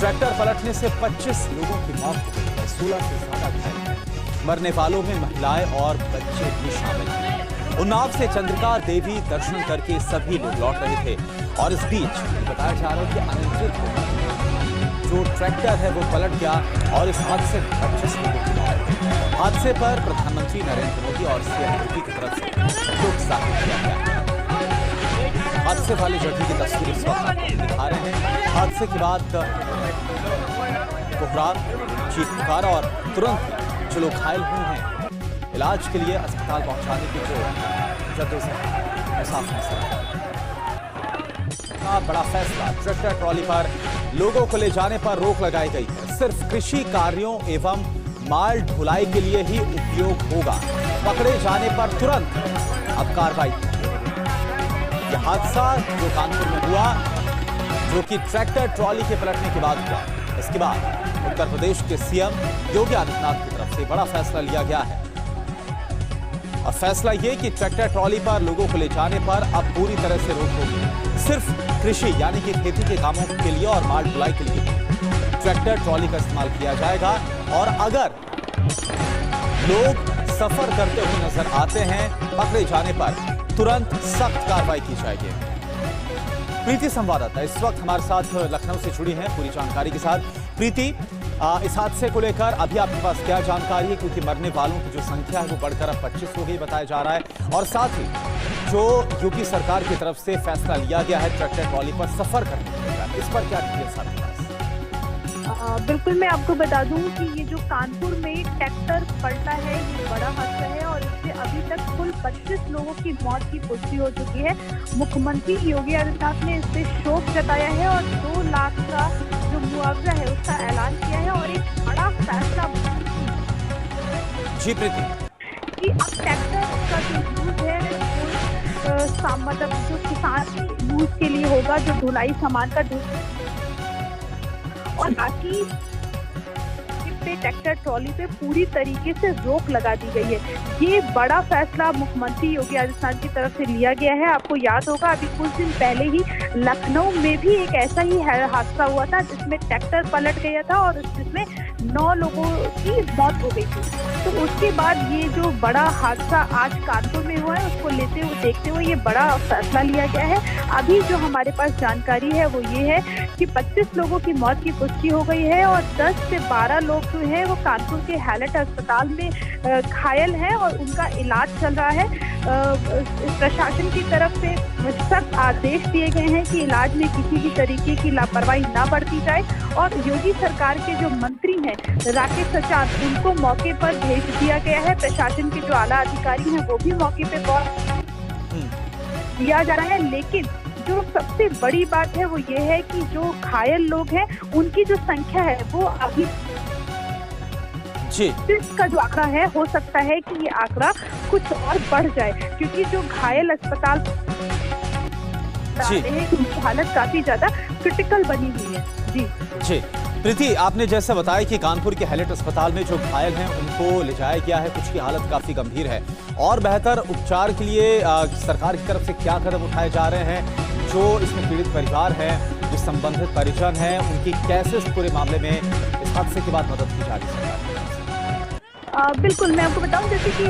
Tractor पलटने से 25 लोगों की मौत हो गई है, 16 से ज्यादा घायल हैं। मरने वालों में महिलाएं और बच्चे भी शामिल हैं। उन्नाव से चंद्रिका देवी दर्शन करके सभी लोग लौट रहे थे और इस बीच बताया जा रहा है कि अनियंत्रित होकर जो ट्रैक्टर है वो पलट गया और इस हादसे में 25 लोगों की मौत हुई। हादसे पर प्रधानमंत्री नरेंद्र मोदी और सीएम योगी की तरफ से दुख जाहिर किया गया। हादसे वाली जगह की तस्वीर इस वक्त आपको दिखा रहे हैं। हादसे के बाद कोहराम, चीख पुकार और तुरंत जो लोग घायल हुए हैं इलाज के लिए अस्पताल पहुंचाने की जो जद्दोजहद साफ नजर आ। बड़ा फैसला, ट्रैक्टर ट्रॉली पर लोगों को ले जाने पर रोक लगाई गई है। सिर्फ कृषि कार्यों एवं माल ढुलाई के लिए ही उपयोग होगा। पकड़े जाने पर तुरंत अब कार्रवाई। यह हादसा जो कानपुर में हुआ, जो कि ट्रैक्टर ट्रॉली के पलटने के बाद हुआ, इसके बाद उत्तर प्रदेश के सीएम योगी आदित्यनाथ की तरफ से बड़ा फैसला लिया गया है। और फैसला यह कि ट्रैक्टर ट्रॉली पर लोगों को ले जाने पर अब पूरी तरह से रोक होगी। सिर्फ कृषि यानी कि खेती के कामों के लिए और माल ढुलाई के लिए ट्रैक्टर ट्रॉली का इस्तेमाल किया जाएगा। और अगर लोग सफर करते हुए नजर आते हैं, पकड़े जाने पर तुरंत सख्त कार्रवाई की जाएगी। प्रीति संवाददाता इस वक्त हमारे साथ लखनऊ से जुड़ी हैं पूरी जानकारी के साथ। प्रीति, इस हादसे को लेकर अभी आपके पास क्या जानकारी है, क्योंकि मरने वालों की जो संख्या है वो बढ़कर अब 25 हो गई बताया जा रहा है, और साथ ही जो यूपी सरकार की तरफ से फैसला लिया गया है ट्रैक्टर ट्रॉली पर सफर करने का, इस पर क्या डिटेल्स आपके पास? बिल्कुल, मैं आपको बता दूं कि ये जो कानपुर में ट्रैक्टर पलटा है ये बड़ा हादसा है और इससे अभी तक कुल 25 लोगों की मौत की पुष्टि हो चुकी है। मुख्यमंत्री योगी आदित्यनाथ ने इस पे शोक जताया है और 2 लाख का जो मुआवजा है उसका ऐलान किया है। और एक बड़ा फैसला जी प्रीति कि अब ट्रैक्टर का जो यूज है वो मतलब जो किसान यूज के लिए होगा, जो ढुलाई सामान का और बाकी पे ट्रैक्टर ट्रॉली पे पूरी तरीके से रोक लगा दी गई है। ये बड़ा फैसला मुख्यमंत्री योगी आदित्यनाथ की तरफ से लिया गया है। आपको याद होगा अभी कुछ दिन पहले ही लखनऊ में भी एक ऐसा ही हादसा हुआ था जिसमें ट्रैक्टर पलट गया था और जिसमें 9 लोगों की मौत हो गई थी। तो उसके बाद ये जो बड़ा हादसा आज कानपुर में हुआ है उसको देखते हुए ये बड़ा फैसला लिया गया है। अभी जो हमारे पास जानकारी है वो ये है कि 25 लोगों की मौत की पुष्टि हो गई है और 10 से 12 लोग जो है वो कानपुर के हैलट अस्पताल में घायल हैं और उनका इलाज चल रहा है। प्रशासन की तरफ से सख्त आदेश दिए गए हैं कि इलाज में किसी भी तरीके की लापरवाही ना बरती जाए और योगी सरकार के जो मंत्री हैं राकेश सचान, उनको मौके पर भेज दिया गया है। प्रशासन के जो आला अधिकारी हैं वो भी मौके पे दिया जा रहा है। लेकिन जो सबसे बड़ी बात है वो ये है कि जो घायल लोग हैं उनकी जो संख्या है वो अभी इसका जो आंकड़ा है हो सकता है कि ये आंकड़ा कुछ और बढ़ जाए, क्योंकि जो घायल अस्पताल हैं उनकी हालत काफी ज्यादा क्रिटिकल बनी हुई है। जी प्रीति, आपने जैसा बताया कि कानपुर के हैलट अस्पताल में जो घायल हैं उनको ले जाया गया है, कुछ की हालत काफी गंभीर है और बेहतर उपचार के लिए सरकार की तरफ से क्या कदम उठाए जा रहे हैं? जो इसमें पीड़ित परिवार है, जो संबंधित परिजन है, उनकी कैसे इस पूरे मामले में इस हादसे के बाद मदद की जा रही है? बिल्कुल, मैं आपको बताऊं जैसे कि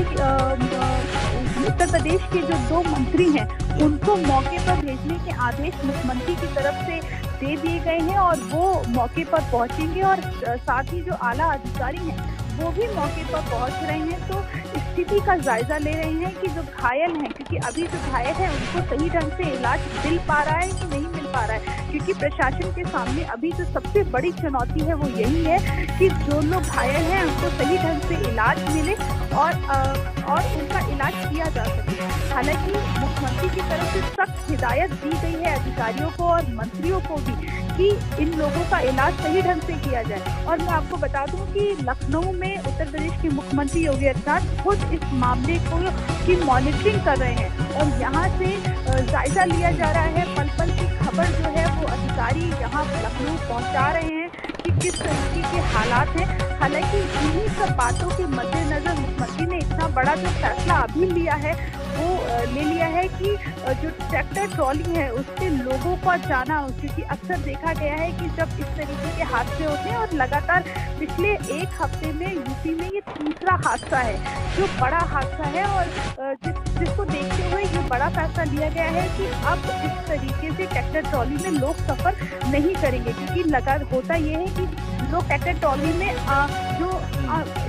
उत्तर प्रदेश के जो 2 मंत्री हैं उनको मौके पर भेजने के आदेश मुख्यमंत्री की तरफ से दे दिए गए हैं और वो मौके पर पहुंचेंगे और साथ ही जो आला अधिकारी हैं वो भी मौके पर पहुंच रहे हैं। तो स्थिति का जायजा ले रहे हैं कि जो घायल हैं, क्योंकि अभी जो घायल हैं उनको सही ढंग से इलाज मिल पा रहा है कि नहीं मिल पा रहा है, क्योंकि प्रशासन के सामने अभी जो सबसे बड़ी चुनौती है वो यही है कि जो लोग घायल हैं उनको सही ढंग से इलाज मिले और उनका इलाज किया जा सके। हालांकि मुख्यमंत्री की तरफ से सख्त हिदायत दी गई है अधिकारियों को और मंत्रियों को भी कि इन लोगों का इलाज सही ढंग से किया जाए। और मैं आपको बता दूं कि लखनऊ में उत्तर प्रदेश के मुख्यमंत्री योगी आदित्यनाथ खुद इस मामले की मॉनिटरिंग कर रहे हैं और यहाँ से जायजा लिया जा रहा है। पल पल की खबर जो है वो अधिकारी यहाँ लखनऊ पहुँचा रहे हैं कि किस तरीके के हालात हैं। हालांकि इन्हीं सब बातों के मद्देनजर मुख्यमंत्री ने इतना बड़ा जो फैसला अभी लिया है वो ले लिया है कि जो ट्रैक्टर ट्रॉली है उससे लोगों का जाना, क्योंकि अक्सर देखा गया है कि जब इस तरीके के हादसे होते हैं, और लगातार पिछले एक हफ्ते में यूपी में ये तीसरा हादसा है जो बड़ा हादसा है, और जिसको देखते हुए ये बड़ा फैसला लिया गया है कि अब इस तरीके से ट्रैक्टर ट्रॉली में लोग सफर नहीं करेंगे, क्योंकि होता ये है कि लोग ट्रैक्टर ट्रॉली में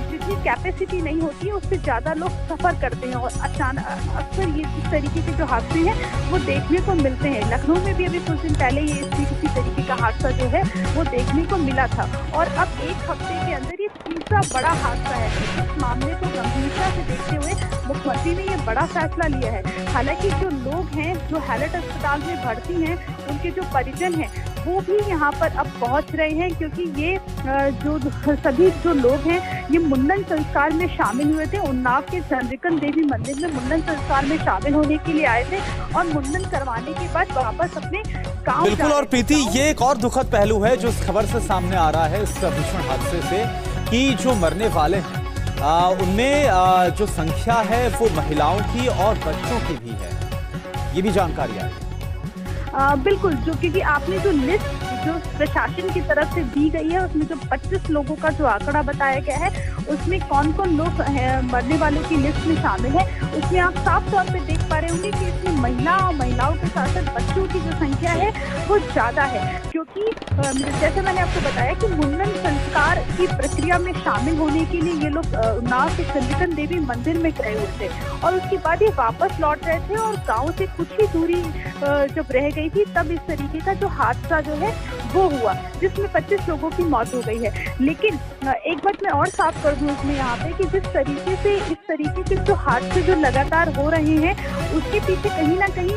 जितनी कैपेसिटी नहीं होती है उससे ज़्यादा लोग सफ़र करते हैं, और अचानक अक्सर ये इस तरीके के जो हादसे हैं वो देखने को मिलते हैं। लखनऊ में भी अभी कुछ दिन पहले ये इसी तरीके का हादसा जो है वो देखने को मिला था, और अब एक हफ्ते के अंदर ये तीसरा बड़ा हादसा है। इस मामले को गंभीरता से देखते हुए मुख्यमंत्री ने ये बड़ा फैसला लिया है। हालांकि जो लोग हैं जो हैलट अस्पताल में भर्ती हैं, उनके जो परिजन हैं वो भी यहाँ पर अब पहुँच रहे हैं, क्योंकि ये जो सभी जो लोग हैं ये मुंडन संस्कार में शामिल हुए थे। उन्नाव के चंद्रिकन देवी मंदिर में मुंडन संस्कार में शामिल होने के लिए आए थे, और मुंडन करवाने के बाद वापस अपने गाँव। बिल्कुल, और प्रीति ये एक और दुखद पहलू है जो इस खबर से सामने आ रहा है इस भीषण हादसे से, कि जो मरने वाले हैं उनमें जो संख्या है वो महिलाओं की और बच्चों की भी है, ये भी जानकारी आई। बिल्कुल, जो क्योंकि आपने जो लिस्ट जो प्रशासन की तरफ से दी गई है उसमें जो 25 लोगों का जो आंकड़ा बताया गया है, उसमें कौन कौन लोग मरने वालों की लिस्ट में शामिल है, उसमें आप साफ तौर पे देख पा रहे होंगे कि इसमें महिलाओं के साथ साथ बच्चों की जो संख्या है वो ज़्यादा है, क्योंकि जैसे मैंने आपको बताया कि मुंडन संस्कार की प्रक्रिया में शामिल होने के लिए ये लोग उन्नाव के चंद्रिकन देवी मंदिर में गए हुए थे, और उसके बाद ये वापस लौट रहे थे, और गाँव से कुछ ही दूरी जब रह गई थी तब इस तरीके का जो हादसा जो है वो हुआ, जिसमें 25 लोगों की मौत हो गई है। लेकिन एक बात मैं और साफ कर दूं इसमें यहाँ पे, कि जिस तरीके से इस तरीके के जो हादसे जो लगातार हो रहे हैं उसके पीछे कहीं ना कहीं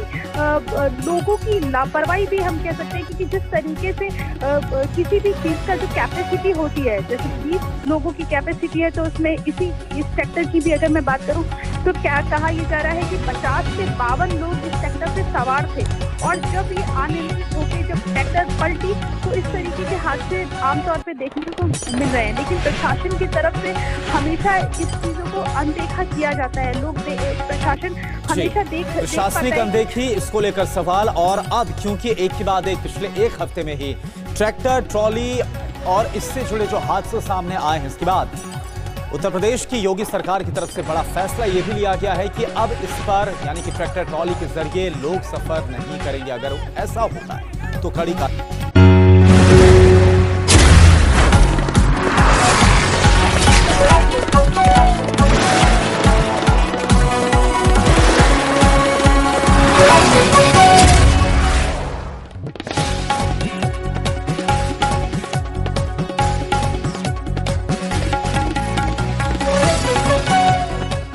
लोगों की लापरवाही भी हम कह सकते हैं, क्योंकि जिस तरीके से किसी भी चीज़ का जो कैपेसिटी होती है, जैसे 20 लोगों की कैपेसिटी है, तो उसमें इस ट्रैक्टर की भी अगर मैं बात करूँ तो क्या कहा यह जा रहा है कि 50 से 52 लोग इस ट्रैक्टर से सवार थे, और जब ये अनियंत्रित होकर जब ट्रैक्टर पलटी तो इस तरीके के हादसे आमतौर पे देखने को मिल रहे हैं। लेकिन प्रशासन की तरफ से हमेशा इस चीजों को अनदेखा किया जाता है, प्रशासन हमेशा प्रशासनिक अनदेखी, इसको लेकर सवाल। और अब क्योंकि एक के बाद एक पिछले एक हफ्ते में ही ट्रैक्टर ट्रॉली और इससे जुड़े जो हादसे सामने आए हैं, इसके बाद उत्तर प्रदेश की योगी सरकार की तरफ से बड़ा फैसला यह भी लिया गया है कि अब इस पर यानी कि ट्रैक्टर ट्रॉली के जरिए लोग सफर नहीं करेंगे। अगर ऐसा होता है तो कड़ी का